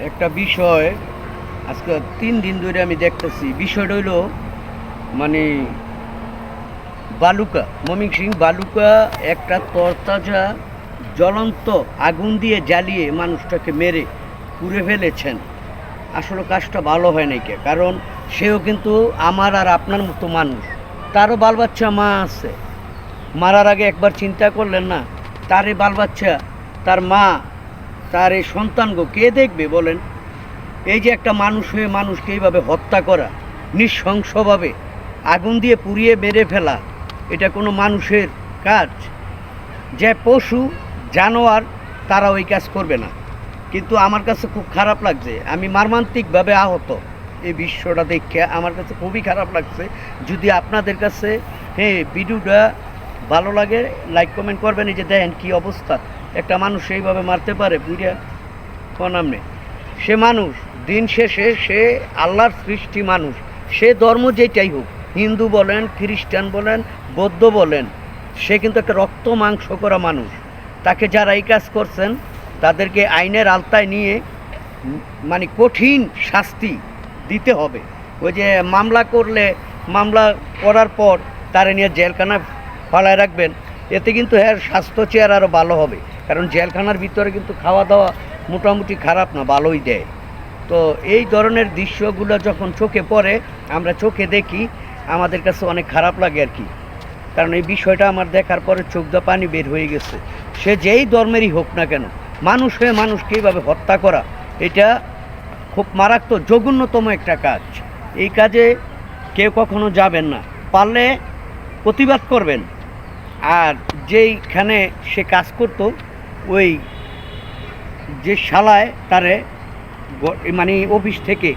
একটা বিষয় আজকে 3 দিন ধরে আমি দেখতেছি। বিষয়টা হইল মানে বালুকা, ময়মনসিং বালুকা একটা তরতাজা জ্বলন্ত আগুন দিয়ে জ্বালিয়ে মানুষটাকে মেরে পুড়ে ফেলেছেন। আসলে কাজটা ভালো হয় নাই কে, কারণ সেও কিন্তু আমার আর আপনার মতো মানুষ। তারও বাল বাচ্চা মা আছে। মারার আগে একবার চিন্তা করলেন না? তার এই বাল বাচ্চা, তার মা, তার এই সন্তানগো কে দেখবে বলেন? এই যে একটা মানুষ হয়ে মানুষকে এইভাবে হত্যা করা, নৃশংসভাবে আগুন দিয়ে পুড়িয়ে মেরে ফেলা, এটা কোনো মানুষের কাজ? যে পশু জানোয়ার তারা ওই কাজ করবে না। কিন্তু আমার কাছে খুব খারাপ লাগছে, আমি মর্মান্তিকভাবে আহত। এই বিশ্বটা দেখে আমার কাছে খুবই খারাপ লাগছে। যদি আপনাদের কাছে ভিডিওটা ভালো লাগে, লাইক কমেন্ট করবেন। এই যে দেখেন কী অবস্থা, একটা মানুষ এইভাবে মারতে পারে বুঝিয়া নামে। সে মানুষ, দিন শেষে সে আল্লাহর সৃষ্টি মানুষ। সে ধর্ম যেটাই হোক, হিন্দু বলেন, খ্রিস্টান বলেন, বৌদ্ধ বলেন, সে কিন্তু একটা রক্ত মাংস করা মানুষ। তাকে যারা এই কাজ করছেন তাদেরকে আইনের আওতায় নিয়ে মানে কঠিন শাস্তি দিতে হবে। ওই যে মামলা করলে, মামলা করার পর তারা নিয়ে জেলখানায় ফালায় রাখবেন, এতে কিন্তু এর স্বাস্থ্য চেয়ার আরও ভালো হবে। কারণ জেলখানার ভিতরে কিন্তু খাওয়া দাওয়া মোটামুটি খারাপ না, ভালোই দেয়। তো এই ধরনের দৃশ্যগুলো যখন চোখে পড়ে, আমরা চোখে দেখি, আমাদের কাছে অনেক খারাপ লাগে আর কি। কারণ এই বিষয়টা আমার দেখার পরে চোখ দিয়ে পানি বের হয়ে গেছে। সে যেই ধর্মেরই হোক না কেন, মানুষ হয়ে মানুষকে এইভাবে হত্যা করা, এটা খুব মারাত্মক, জঘন্যতম একটা কাজ। এই কাজে কেউ কখনো যাবেন না, পারলে প্রতিবাদ করবেন। আর যেইখানে সে কাজ করত, ওই যে শালায় তারে মানে অফিস থেকে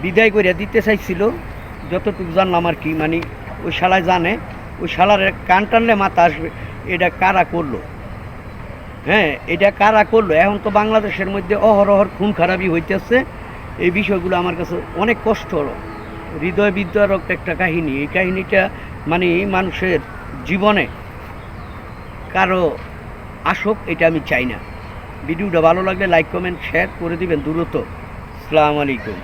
বিদায় করে দিতে চাইছিল, যতটুকু জানলাম আর কি। মানে ওই শালায় জানে, ওই শালার কান টানলে মাথা আসবে। এটা কারা করলো? হ্যাঁ, এটা কারা করলো? এখন তো বাংলাদেশের মধ্যে অহরহর খুন খারাপই হইতেছে। এই বিষয়গুলো আমার কাছে অনেক কষ্ট হলো, হৃদয় বিদ্যারক একটা কাহিনী। এই কাহিনীটা মানে মানুষের জীবনে কারো আসুক, এটা আমি চাই না। ভিডিওটা ভালো লাগলে লাইক কমেন্ট শেয়ার করে দিবেন দ্রুত। আসসালামু আলাইকুম।